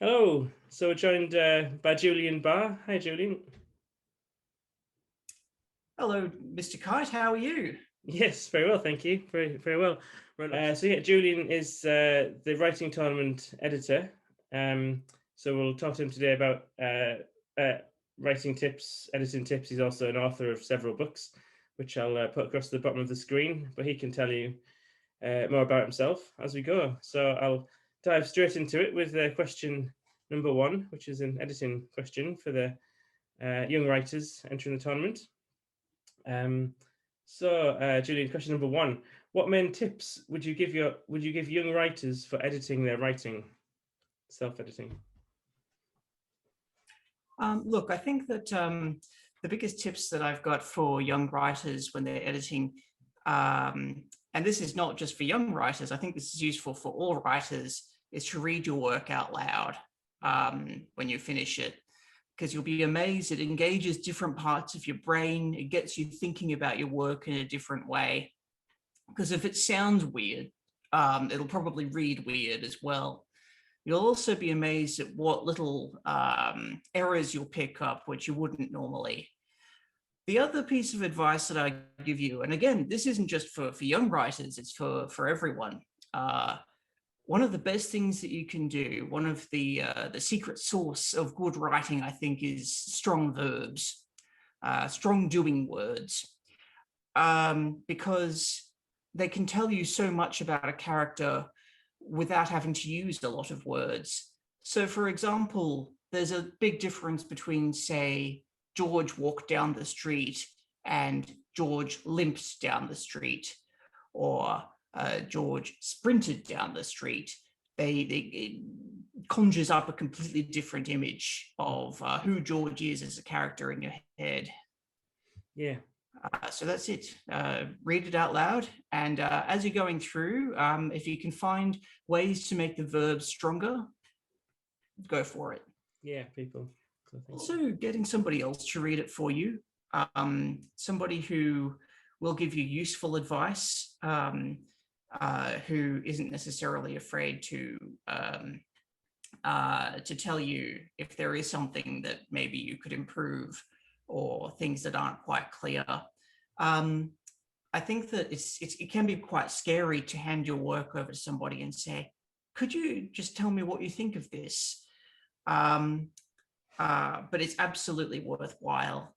Hello. So we're joined by Julian Barr. Hi, Julian. Hello, Mr. Kite. How are you? Yes, very well, thank you. Very, very well. Julian is the writing tournament editor. So we'll talk to him today about writing tips, editing tips. He's also an author of several books, which I'll put across the bottom of the screen, but he can tell you more about himself as we go. So I'll dive straight into it with question number 1, which is an editing question for the young writers entering the tournament. Julian, question number 1: what main tips would you give young writers for editing their writing, self-editing? Look, I think that the biggest tips that I've got for young writers when they're editing, and this is not just for young writers, I think this is useful for all writers, is to read your work out loud when you finish it, because you'll be amazed. It engages different parts of your brain. It gets you thinking about your work in a different way. Because if it sounds weird, it'll probably read weird as well. You'll also be amazed at what little errors you'll pick up, which you wouldn't normally. The other piece of advice that I give you, and again, this isn't just for young writers, it's for everyone. One of the best things that you can do, one of the secret sauce of good writing, I think, is strong verbs, strong doing words, because they can tell you so much about a character without having to use a lot of words. So, for example, there's a big difference between, say, George walked down the street and George limped down the street, or George sprinted down the street. It conjures up a completely different image of who George is as a character in your head. Yeah. So that's it. Read it out loud. And as you're going through, if you can find ways to make the verbs stronger, go for it. Yeah, people. Also, getting somebody else to read it for you, somebody who will give you useful advice, who isn't necessarily afraid to tell you if there is something that maybe you could improve or things that aren't quite clear. I think that it can be quite scary to hand your work over to somebody and say, could you just tell me what you think of this? But it's absolutely worthwhile.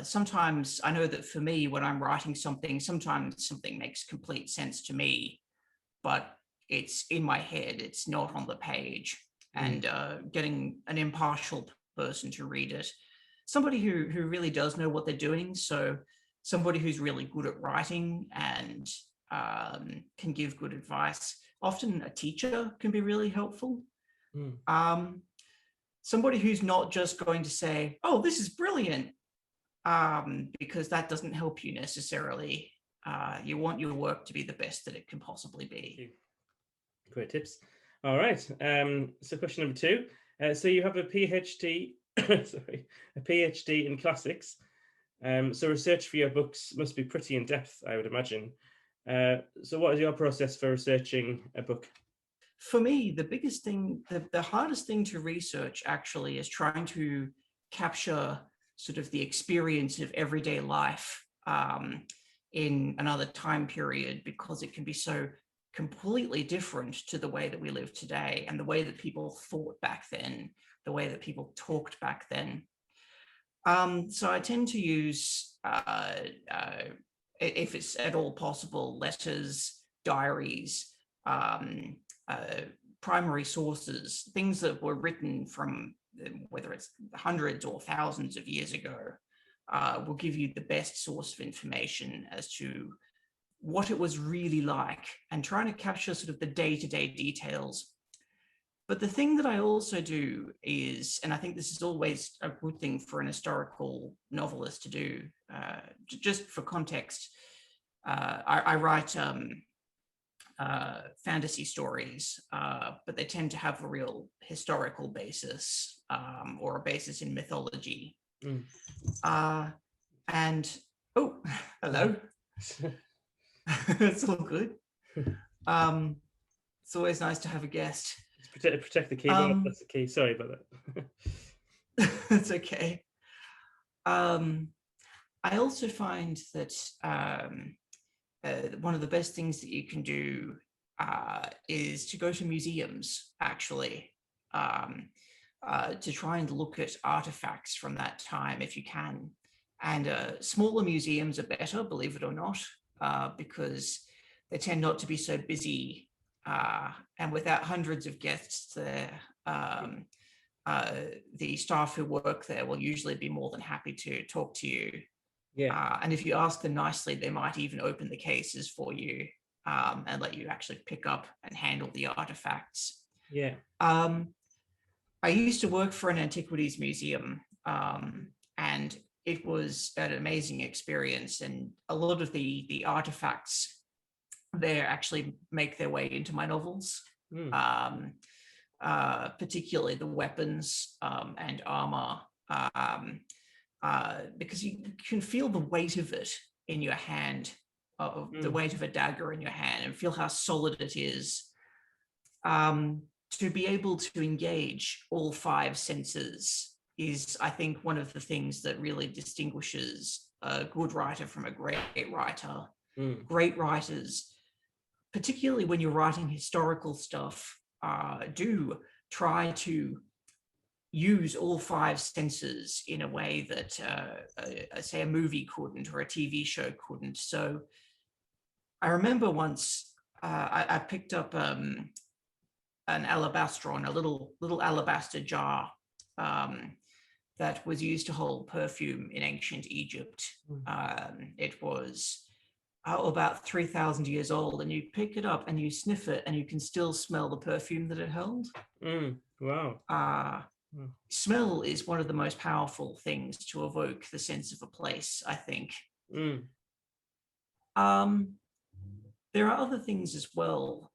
Sometimes I know that for me, when I'm writing something, sometimes something makes complete sense to me, but it's in my head, it's not on the page. And getting an impartial person to read it, somebody who really does know what they're doing, so somebody who's really good at writing and can give good advice. Often a teacher can be really helpful. Somebody who's not just going to say, oh, this is brilliant, because that doesn't help you necessarily. You want your work to be the best that it can possibly be. Great tips. All right. So question number 2. So you have a PhD, a PhD in classics. So research for your books must be pretty in depth, I would imagine. So what is your process for researching a book? For me, the biggest thing, the hardest thing to research actually is trying to capture sort of the experience of everyday life in another time period, because it can be so completely different to the way that we live today and the way that people thought back then, the way that people talked back then. So I tend to use, if it's at all possible, letters, diaries, primary sources, things that were written from, whether it's hundreds or thousands of years ago, will give you the best source of information as to what it was really like, and trying to capture sort of the day-to-day details. But the thing that I also do is, and I think this is always a good thing for an historical novelist to do, just for context, I write fantasy stories, but they tend to have a real historical basis, or a basis in mythology. And, oh, hello. It's all good. It's always nice to have a guest. Protect the keyboard. That's the key. Sorry about that. That's okay. I also find that one of the best things that you can do is to go to museums, actually, to try and look at artifacts from that time if you can. And smaller museums are better, believe it or not, because they tend not to be so busy. And without hundreds of guests there, the staff who work there will usually be more than happy to talk to you. Yeah. And if you ask them nicely, they might even open the cases for you and let you actually pick up and handle the artifacts. Yeah. I used to work for an antiquities museum, and it was an amazing experience. And a lot of the artifacts there actually make their way into my novels, particularly the weapons and armor, because you can feel the weight of it in your hand, the weight of a dagger in your hand, and feel how solid it is. To be able to engage all five senses is, I think, one of the things that really distinguishes a good writer from a great writer. Great writers, particularly when you're writing historical stuff, do try to use all five senses in a way that, say, a movie couldn't or a TV show couldn't. So I remember once I picked up an alabastron, a little alabaster jar that was used to hold perfume in ancient Egypt. It was about 3,000 years old, and you pick it up and you sniff it and you can still smell the perfume that it held. Wow. Smell is one of the most powerful things to evoke the sense of a place, I think. There are other things as well.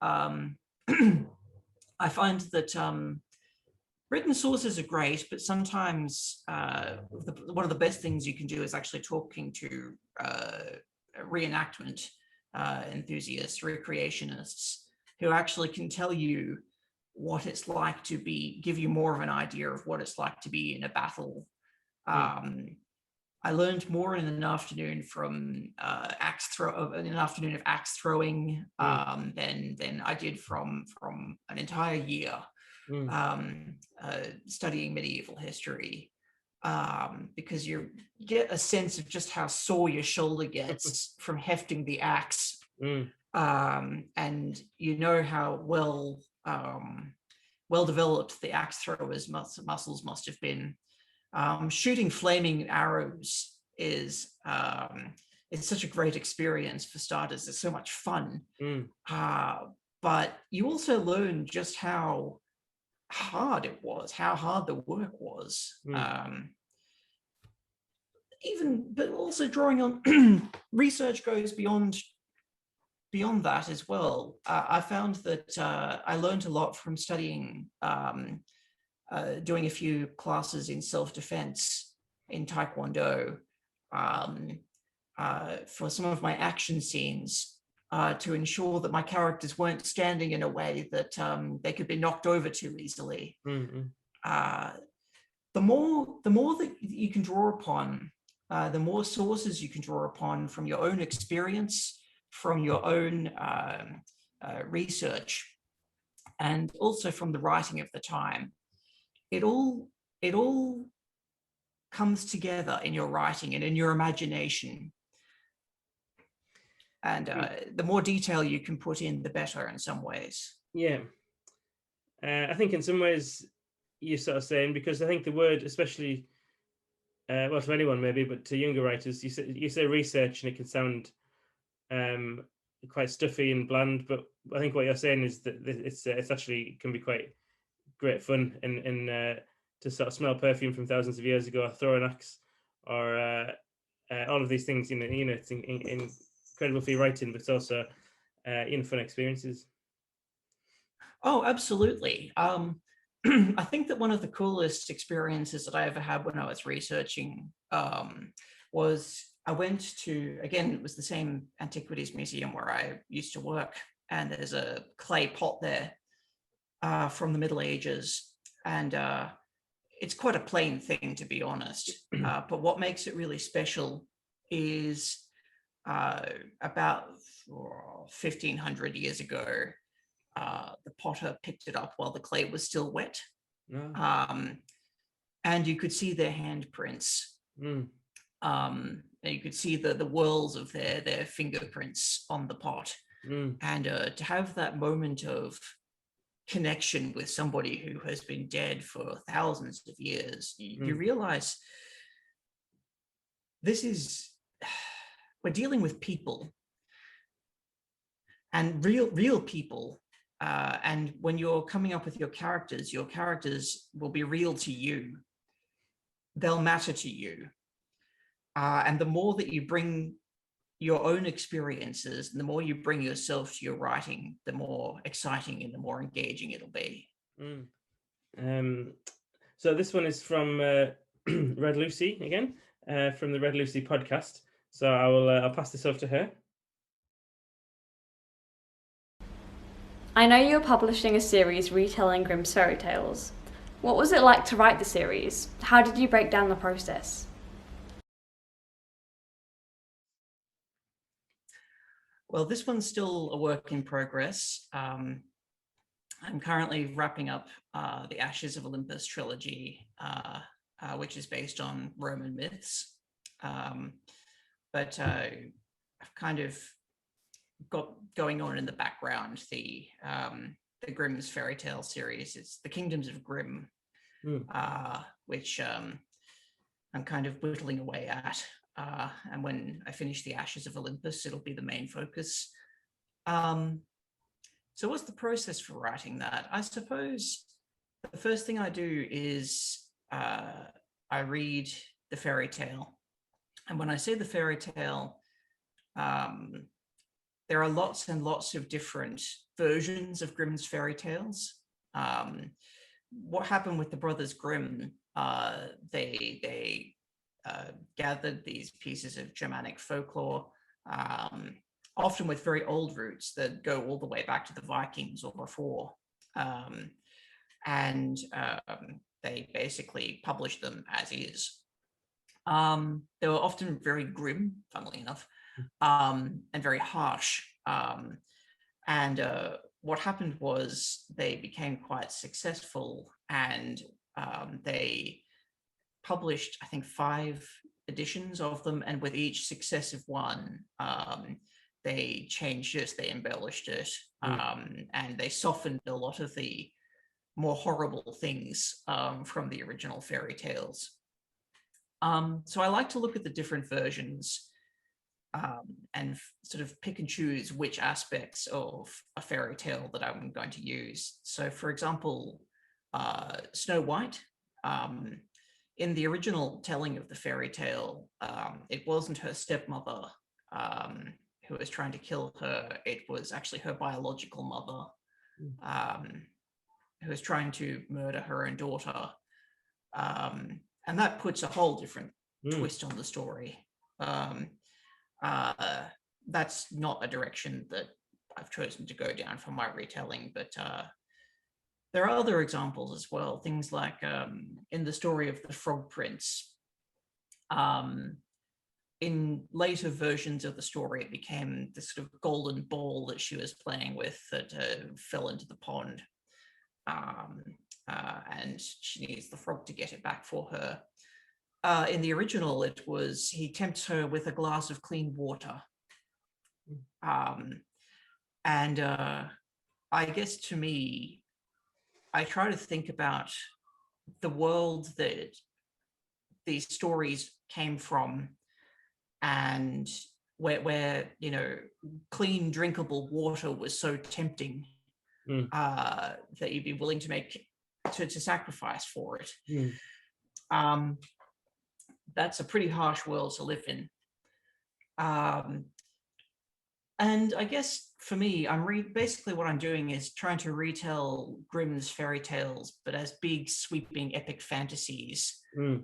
I find that written sources are great, but sometimes one of the best things you can do is actually talking to reenactment enthusiasts, recreationists, who actually can tell you what it's like to give you more of an idea of what it's like to be in a battle. I learned more in an afternoon from an afternoon of axe throwing than I did from an entire year studying medieval history, because you get a sense of just how sore your shoulder gets from hefting the axe, and you know how well developed the axe thrower's muscles must have been. Shooting flaming arrows is such a great experience for starters. It's so much fun, but you also learn just how hard it was, how hard the work was. But also drawing on research goes beyond that as well. I found that I learned a lot from studying, doing a few classes in self-defense in Taekwondo for some of my action scenes, to ensure that my characters weren't standing in a way that they could be knocked over too easily. The more that you can draw upon, the more sources you can draw upon from your own experience, from your own research, and also from the writing of the time. It all comes together in your writing and in your imagination. And the more detail you can put in, the better in some ways. Yeah. I think in some ways you're sort of saying, because I think the word, especially, well, to anyone maybe, but to younger writers, you say research and it can sound quite stuffy and bland. But I think what you're saying is that it's actually can be quite great fun and to sort of smell perfume from thousands of years ago, or throw an axe, or all of these things. It's incredible for your writing, but it's also fun experiences. Oh, absolutely. I think that one of the coolest experiences that I ever had when I was researching was I went to, again, it was the same antiquities museum where I used to work, and there's a clay pot there. from the Middle Ages, and it's quite a plain thing, to be honest. But what makes it really special is about 1,500 years ago, the potter picked it up while the clay was still wet. And you could see their handprints. And you could see the whorls of their fingerprints on the pot. And to have that moment of connection with somebody who has been dead for thousands of years, you realize we're dealing with people, and real people. And when you're coming up with your characters will be real to you. They'll matter to you. And the more that you bring your own experiences, and the more you bring yourself to your writing, the more exciting and the more engaging it'll be. So this one is from Red Loosey again, from the Red Loosey Podcast. So I'll pass this over to her. I know you're publishing a series retelling Grimm's fairy tales. What was it like to write the series? How did you break down the process? Well, this one's still a work in progress. I'm currently wrapping up the Ashes of Olympus trilogy, which is based on Roman myths. But I've kind of got going on in the background the Grimm's fairy tale series. It's the Kingdoms of Grimm, which I'm kind of whittling away at. And when I finish the Ashes of Olympus, it'll be the main focus. So what's the process for writing that? I suppose the first thing I do is I read the fairy tale. And when I say the fairy tale, there are lots and lots of different versions of Grimm's fairy tales. What happened with the Brothers Grimm, they gathered these pieces of Germanic folklore, often with very old roots that go all the way back to the Vikings or before. And they basically published them as is. They were often very grim, funnily enough, and very harsh. And what happened was they became quite successful, and they published, I think, 5 editions of them, and with each successive one, they changed it, they embellished it, and they softened a lot of the more horrible things from the original fairy tales. So I like to look at the different versions and sort of pick and choose which aspects of a fairy tale that I'm going to use. So, for example, Snow White, in the original telling of the fairy tale, it wasn't her stepmother who was trying to kill her. It was actually her biological mother who was trying to murder her own daughter. And that puts a whole different twist on the story. That's not a direction that I've chosen to go down for my retelling, but there are other examples as well. Things like in the story of the Frog Prince, in later versions of the story, it became this sort of golden ball that she was playing with that fell into the pond. And she needs the frog to get it back for her. In the original, it was he tempts her with a glass of clean water. And I guess to me, I try to think about the world that these stories came from, and where you know, clean drinkable water was so tempting that you'd be willing to make to sacrifice for it. That's a pretty harsh world to live in. And I guess for me, basically what I'm doing is trying to retell Grimm's fairy tales, but as big, sweeping, epic fantasies, sort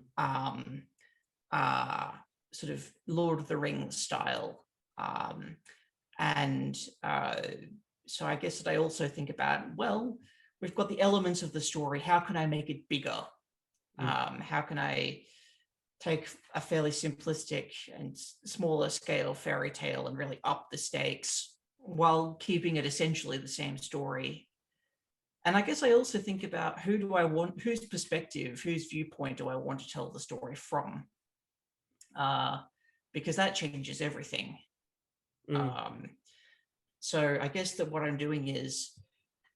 of Lord of the Rings style. So I guess that I also think about, well, we've got the elements of the story. How can I make it bigger? How can I take a fairly simplistic and smaller scale fairy tale and really up the stakes while keeping it essentially the same story? And I guess I also think about whose perspective, whose viewpoint do I want to tell the story from? Because that changes everything. So I guess that what I'm doing is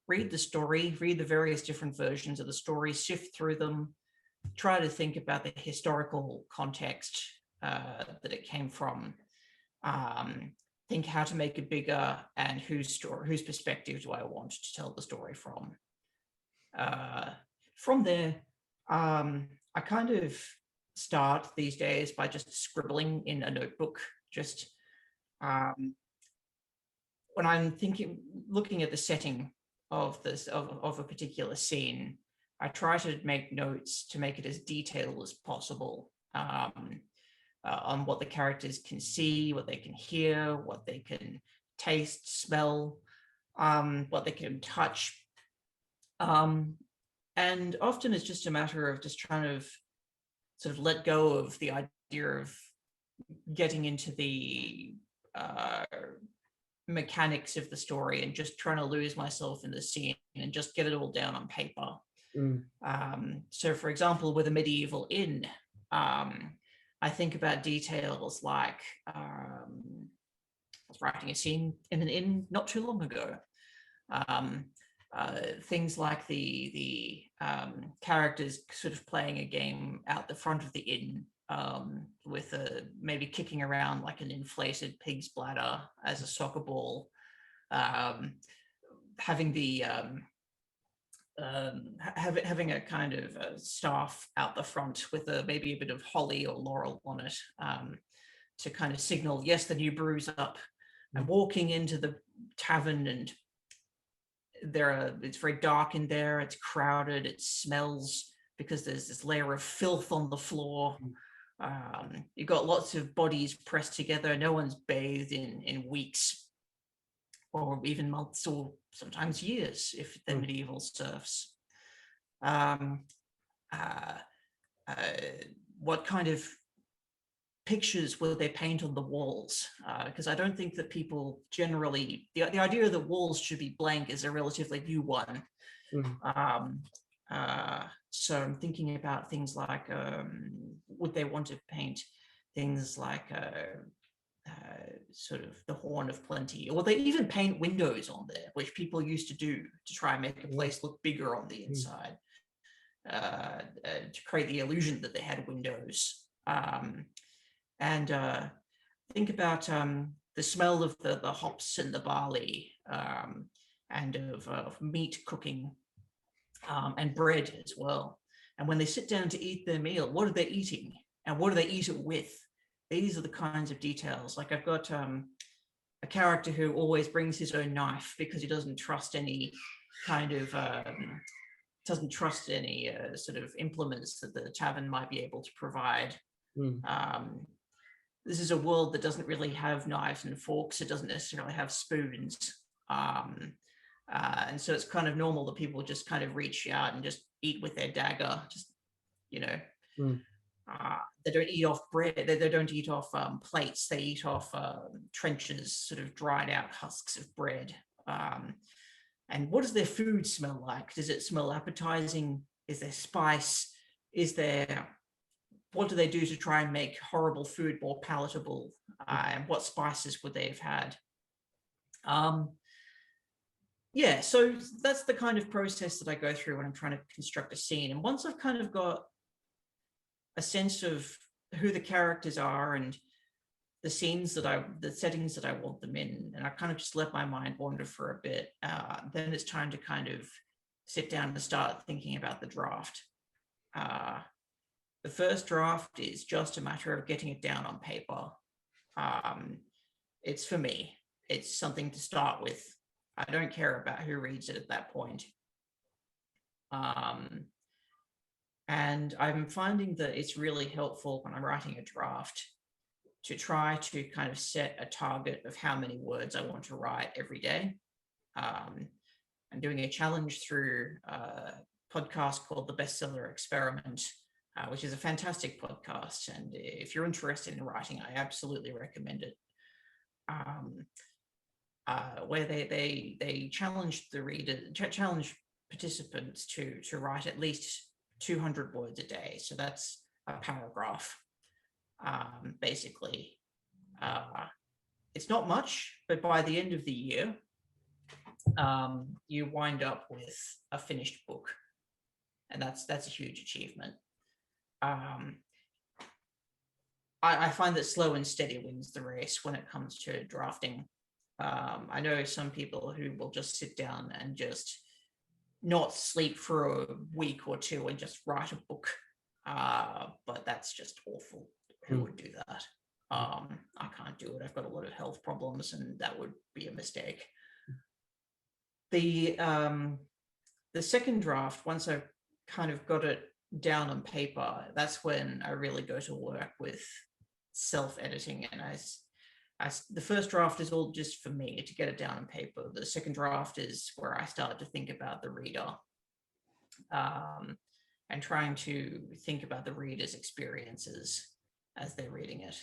read the story, read the various different versions of the story, sift through them, try to think about the historical context that it came from, think how to make it bigger, and whose perspective do I want to tell the story from. From there, I kind of start these days by just scribbling in a notebook, just when I'm looking at the setting of a particular scene, I try to make notes to make it as detailed as possible on what the characters can see, what they can hear, what they can taste, smell, what they can touch. And often it's just a matter of just trying to sort of let go of the idea of getting into the mechanics of the story and just trying to lose myself in the scene and just get it all down on paper. So for example, with a medieval inn, I think about details like I was writing a scene in an inn not too long ago. Things like the characters sort of playing a game out the front of the inn, with maybe kicking around like an inflated pig's bladder as a soccer ball, having the having a kind of staff out the front with maybe a bit of holly or laurel on it, to kind of signal, yes, the new brew's up. And walking into the tavern, and it's very dark in there, it's crowded, it smells because there's this layer of filth on the floor. You've got lots of bodies pressed together, no one's bathed in weeks or even months, or sometimes years if they're medieval serfs. What kind of pictures will they paint on the walls? Because I don't think that people generally, the idea that walls should be blank is a relatively new one. So I'm thinking about things like, would they want to paint things like sort of the Horn of Plenty, or they even paint windows on there, which people used to do to try and make a place look bigger on the inside, to create the illusion that they had windows. And think about the smell of the hops and the barley, and of meat cooking, and bread as well. And when they sit down to eat their meal, what are they eating? And what do they eat it with? These are the kinds of details. Like I've got a character who always brings his own knife because he doesn't trust any kind of, sort of implements that the tavern might be able to provide. This is a world that doesn't really have knives and forks. It doesn't necessarily have spoons. And so it's kind of normal that people just kind of reach out and just eat with their dagger, just, they don't eat off bread. They don't eat off plates. They eat off trenches, sort of dried out husks of bread. And what does their food smell like? Does it smell appetizing? Is there spice? What do they do to try and make horrible food more palatable? And what spices would they have had? Yeah, so that's the kind of process that I go through when I'm trying to construct a scene. And once I've kind of got a sense of who the characters are and the settings that I want them in, and I kind of just let my mind wander for a bit, then it's time to kind of sit down and start thinking about the draft. The first draft is just a matter of getting it down on paper. It's for me. It's something to start with. I don't care about who reads it at that point. And I'm finding that it's really helpful when I'm writing a draft to try to kind of set a target of how many words I want to write every day. I'm doing a challenge through a podcast called The Bestseller Experiment, which is a fantastic podcast. And if you're interested in writing, I absolutely recommend it. Where they challenge the reader, challenge participants to write at least 200 words a day. So that's a paragraph, basically. It's not much, but by the end of the year, you wind up with a finished book, and that's a huge achievement. I find that slow and steady wins the race when it comes to drafting. I know some people who will just sit down and just not sleep for a week or two and just write a book, but that's just awful. Who would do that? I can't do it. I've got a lot of health problems, and that would be a mistake. The second draft, once I've kind of got it down on paper, that's when I really go to work with self-editing. And the first draft is all just for me to get it down on paper. The second draft is where I start to think about the reader, and trying to think about the reader's experiences as they're reading it.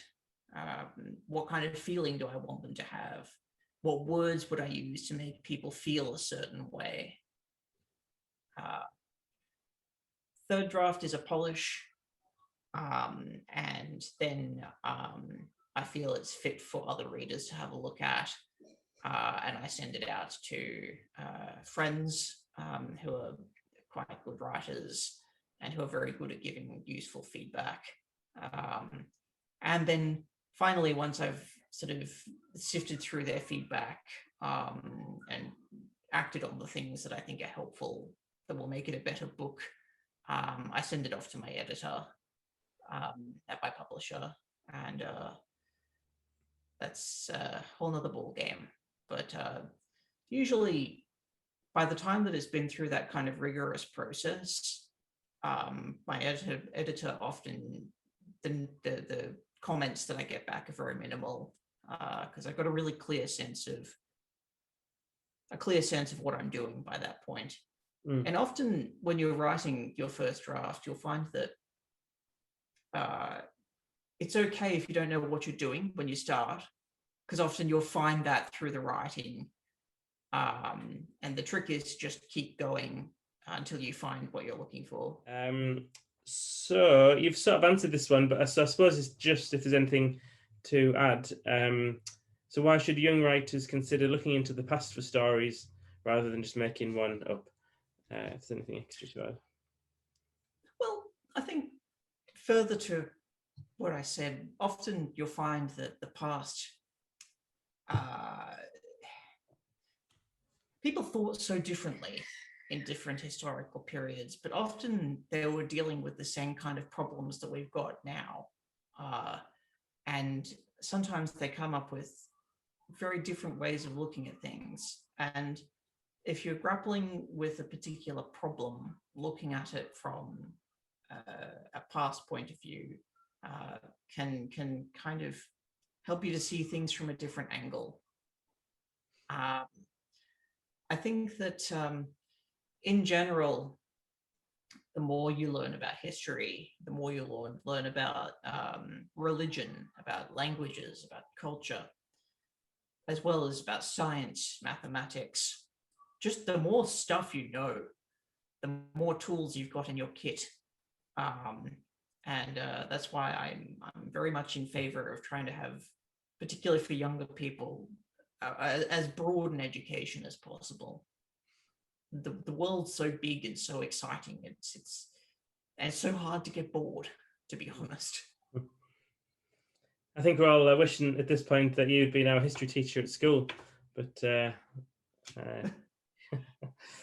What kind of feeling do I want them to have? What words would I use to make people feel a certain way? Third draft is a polish, and then I feel it's fit for other readers to have a look at, and I send it out to friends who are quite good writers and who are very good at giving useful feedback. And then finally, once I've sort of sifted through their feedback and acted on the things that I think are helpful, that will make it a better book, I send it off to my editor at my publisher, and that's a whole nother ball game. But usually by the time that it's been through that kind of rigorous process, my editor often, the comments that I get back are very minimal, because I've got a really clear sense of what I'm doing by that point. And often when you're writing your first draft, you'll find that it's okay if you don't know what you're doing when you start, because often you'll find that through the writing. And the trick is just keep going until you find what you're looking for. So you've sort of answered this one, but I suppose it's just if there's anything to add. So why should young writers consider looking into the past for stories rather than just making one up? If there's anything extra to add. Well, I think further to what I said, often you'll find that the past, people thought so differently in different historical periods, but often they were dealing with the same kind of problems that we've got now. And sometimes they come up with very different ways of looking at things. And if you're grappling with a particular problem, looking at it from a past point of view can kind of help you to see things from a different angle. I think that in general, the more you learn about history, the more you learn about religion, about languages, about culture, as well as about science, mathematics. Just the more stuff you know, the more tools you've got in your kit. And that's why I'm very much in favor of trying to have, particularly for younger people, as broad an education as possible. The world's so big and so exciting. It's so hard to get bored, to be honest. I think we're all wishing at this point that you'd been our history teacher at school, but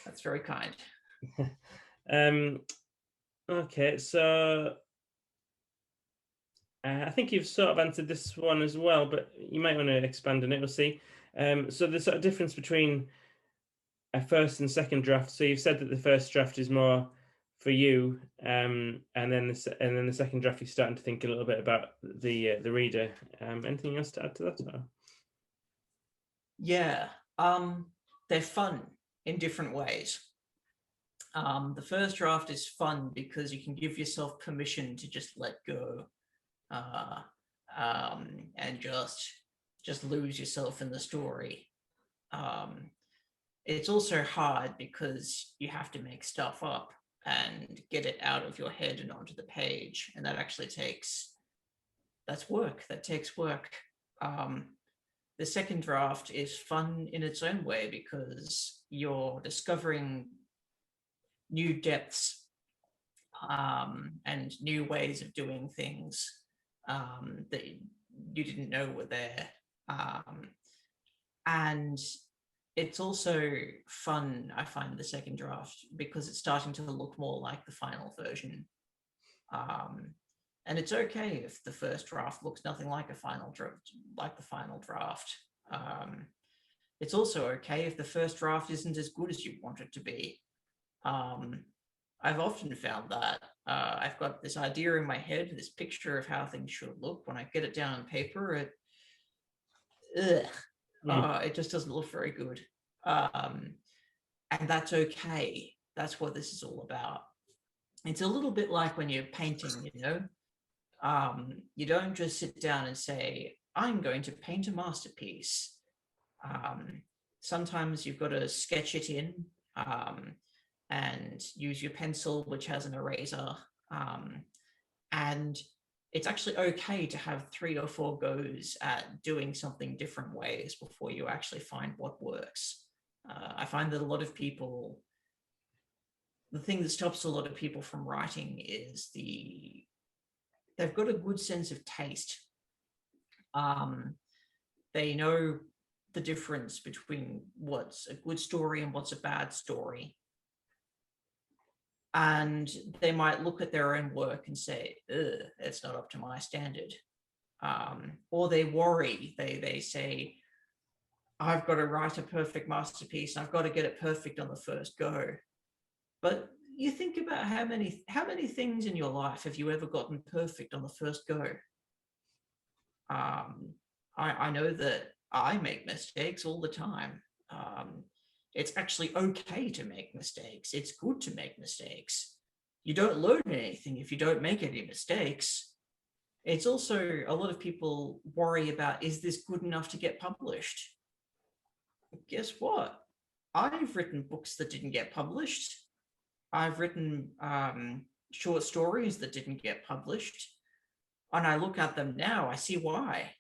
that's very kind. Okay, so I think you've sort of answered this one as well, but you might want to expand on it. We'll see. So the sort of difference between a first and second draft. So you've said that the first draft is more for you, and then the second draft you're starting to think a little bit about the reader. Anything else to add to that? Or? Yeah, they're fun in different ways. The first draft is fun because you can give yourself permission to just let go and just lose yourself in the story. It's also hard because you have to make stuff up and get it out of your head and onto the page, and that actually takes work. The second draft is fun in its own way because you're discovering new depths and new ways of doing things that you didn't know were there. And it's also fun, I find, the second draft because it's starting to look more like the final version. And it's okay if the first draft looks nothing like the final draft. It's also okay if the first draft isn't as good as you want it to be. I've often found that I've got this idea in my head, this picture of how things should look. When I get it down on paper, it just doesn't look very good. And that's okay. That's what this is all about. It's a little bit like when you're painting, you know. You don't just sit down and say, I'm going to paint a masterpiece. Sometimes you've got to sketch it in and use your pencil, which has an eraser. And it's actually okay to have 3 or 4 goes at doing something different ways before you actually find what works. I find that a lot of people, the thing that stops a lot of people from writing is they've got a good sense of taste. They know the difference between what's a good story and what's a bad story. And they might look at their own work and say, it's not up to my standard. Or they worry, they say, I've got to write a perfect masterpiece. I've got to get it perfect on the first go. But you think about how many things in your life have you ever gotten perfect on the first go? I know that I make mistakes all the time. It's actually okay to make mistakes. It's good to make mistakes. You don't learn anything if you don't make any mistakes. It's also, a lot of people worry about, is this good enough to get published? Guess what? I've written books that didn't get published. I've written short stories that didn't get published. And I look at them now, I see why.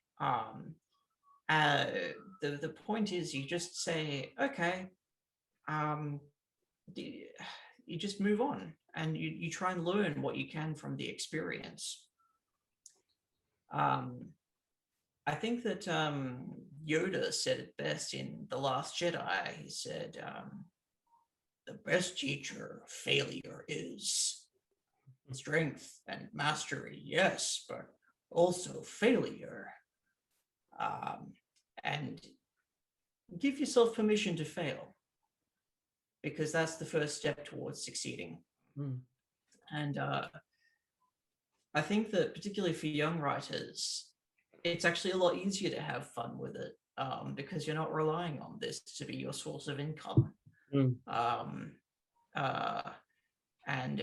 The point is, you just say, okay, you just move on and you try and learn what you can from the experience. I think that Yoda said it best in The Last Jedi. He said, the best teacher of failure is strength and mastery, yes, but also failure. And give yourself permission to fail, because that's the first step towards succeeding. And I think that particularly for young writers, it's actually a lot easier to have fun with it because you're not relying on this to be your source of income. And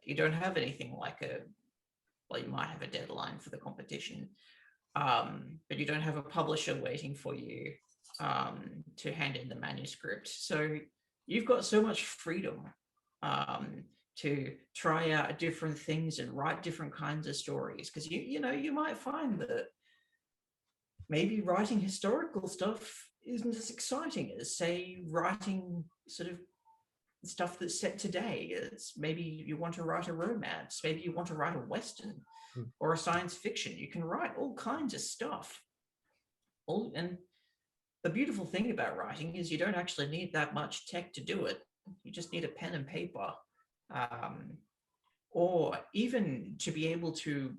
you don't have anything like you might have a deadline for the competition, but you don't have a publisher waiting for you to hand in the manuscript. So you've got so much freedom to try out different things and write different kinds of stories, because you might find that maybe writing historical stuff isn't as exciting as, say, writing sort of stuff that's set today. It's maybe you want to write a romance, maybe you want to write a Western or a science fiction. You can write all kinds of stuff. And the beautiful thing about writing is you don't actually need that much tech to do it. You just need a pen and paper, or even to be able to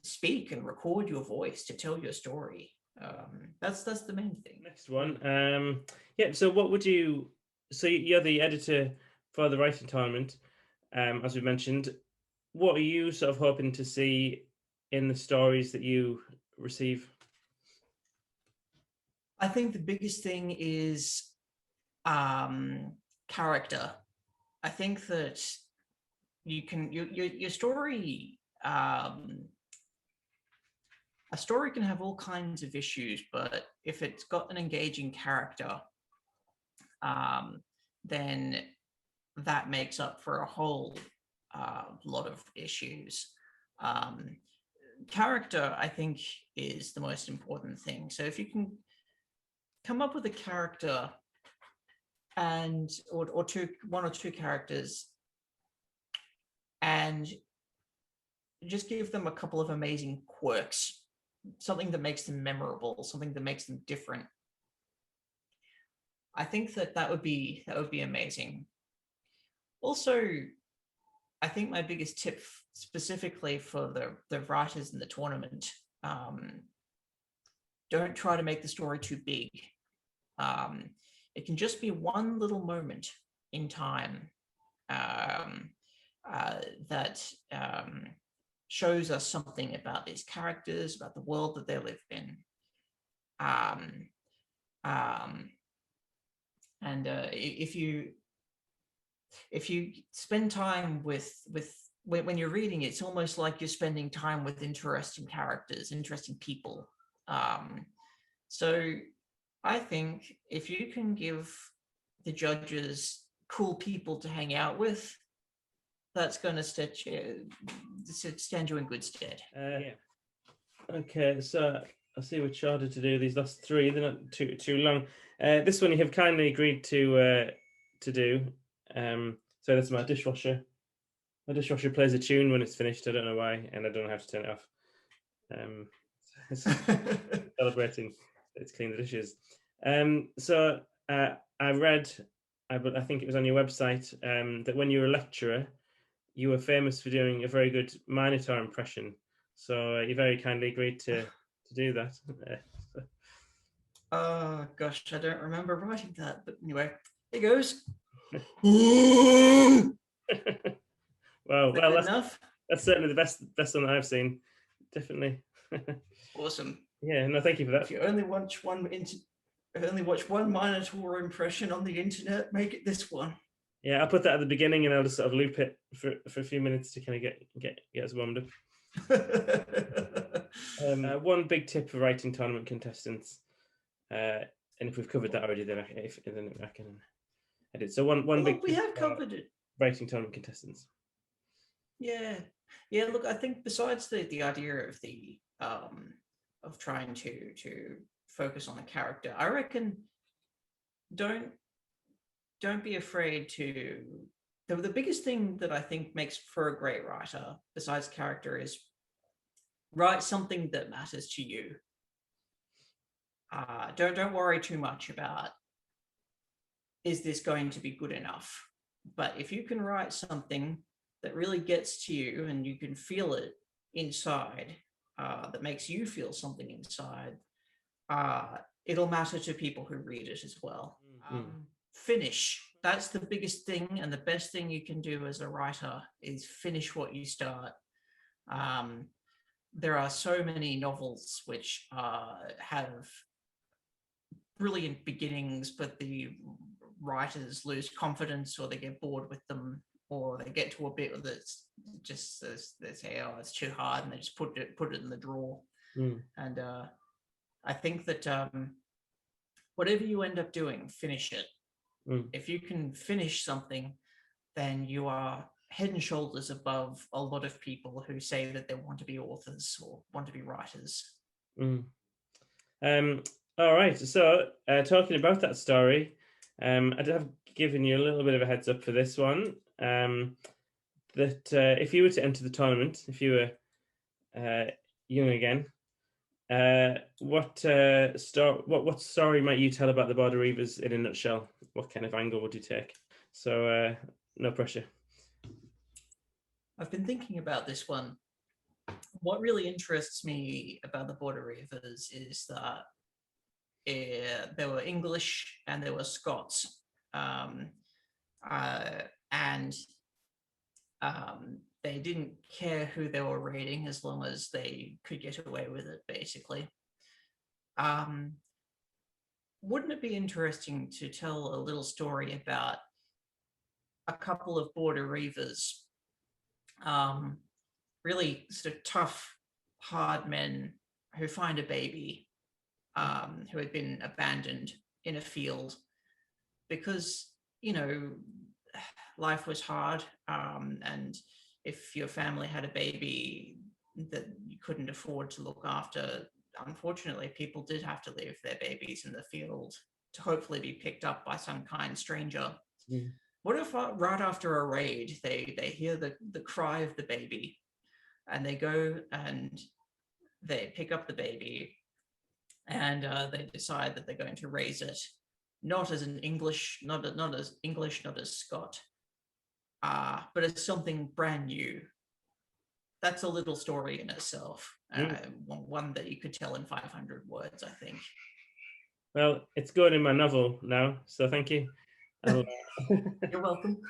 speak and record your voice to tell your story. That's the main thing. Next one. So what would you... So you're the editor for the writing tournament, as we mentioned. What are you sort of hoping to see in the stories that you receive? I think the biggest thing is character. I think that your story, a story can have all kinds of issues, but if it's got an engaging character, then that makes up for a whole lot of issues. Character, I think, is the most important thing. So if you can come up with a character and or one or two characters, and just give them a couple of amazing quirks, something that makes them memorable, something that makes them different, I think that would be amazing. Also, I think my biggest tip specifically for the writers in the tournament, don't try to make the story too big. It can just be one little moment in time that shows us something about these characters, about the world that they live in. And if you spend time with when you're reading, it's almost like you're spending time with interesting characters, interesting people. So I think if you can give the judges cool people to hang out with, that's going to stand you in good stead. Yeah. Okay, so I'll see which order to do these last three. They're not too long. This one you have kindly agreed to do. So that's my dishwasher. My dishwasher plays a tune when it's finished. I don't know why, and I don't know how to turn it off. Celebrating it's clean the dishes. So I read, I think it was on your website, that when you were a lecturer, you were famous for doing a very good Minotaur impression. So you very kindly agreed to do that. Oh gosh, I don't remember writing that, but anyway, here goes. Well, enough. That's certainly the best one that I've seen. Definitely. Awesome. Yeah, no, thank you for that. If you only watch one Minotaur impression on the internet, make it this one. Yeah, I'll put that at the beginning, and I'll just sort of loop it for a few minutes to kind of get us warmed up. One big tip for writing tournament contestants, and if we've covered that already, then I can edit. So one big. We have covered it. Writing tournament contestants. Yeah. Look, I think besides the idea of the of trying to focus on the character, I reckon don't be afraid to. The biggest thing that I think makes for a great writer, besides character, is write something that matters to you. Don't worry too much about, is this going to be good enough? But if you can write something that really gets to you and you can feel it inside, that makes you feel something inside, it'll matter to people who read it as well. Finish. That's the biggest thing, and the best thing you can do as a writer is finish what you start. There are so many novels which have brilliant beginnings, but the writers lose confidence, or they get bored with them, or they get to a bit that's just they say, oh, it's too hard, and they just put it in the drawer. And I think that whatever you end up doing, finish it. If you can finish something, then you are head and shoulders above a lot of people who say that they want to be authors or want to be writers. All right. So talking about that story, I have given you a little bit of a heads up for this one. That if you were to enter the tournament, if you were young again, what story might you tell about the Border Reavers in a nutshell? What kind of angle would you take? So no pressure. I've been thinking about this one. What really interests me about the Border Reavers is that there were English and there were Scots, and they didn't care who they were raiding as long as they could get away with it, basically. wouldn't it be interesting to tell a little story about a couple of border reavers, really sort of tough, hard men who find a baby who had been abandoned in a field because, life was hard, and if your family had a baby that you couldn't afford to look after, unfortunately, people did have to leave their babies in the field to hopefully be picked up by some kind stranger. Mm. What if right after a raid, they hear the cry of the baby, and they go and they pick up the baby, and they decide that they're going to raise it not as English, not as Scot, but as something brand new. That's a little story in itself, one that you could tell in 500 words, I think. Well, it's going in my novel now, so thank you. You're welcome.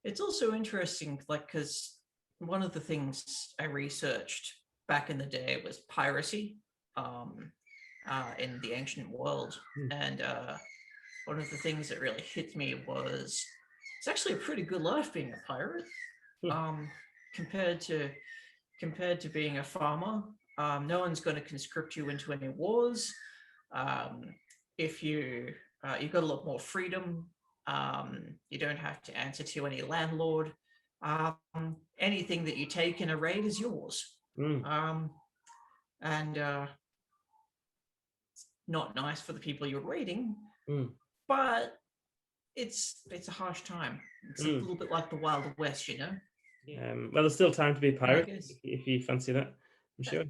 It's also interesting, because one of the things I researched back in the day was piracy in the ancient world. And one of the things that really hit me was it's actually a pretty good life being a pirate. Compared to being a farmer. No one's going to conscript you into any wars. If you've got a lot more freedom. You don't have to answer to any landlord. Anything that you take in a raid is yours. And it's not nice for the people you're raiding, but it's a harsh time. It's a little bit like the Wild West, well, there's still time to be a pirate if you fancy that, I'm sure.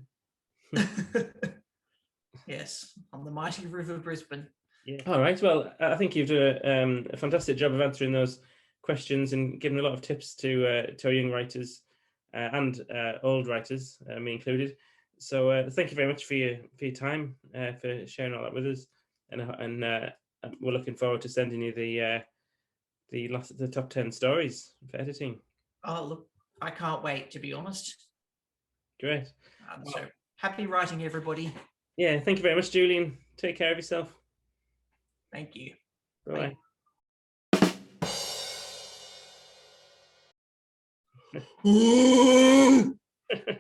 Yes, on the mighty River Brisbane. Yeah. All right. Well, I think you've done a fantastic job of answering those questions and giving a lot of tips to our young writers and old writers, me included. So thank you very much for your time, for sharing all that with us, and we're looking forward to sending you the top 10 stories for editing. Oh, look, I can't wait, to be honest. Great. So happy writing, everybody. Yeah, thank you very much, Julian. Take care of yourself. Thank you. Bye. Bye.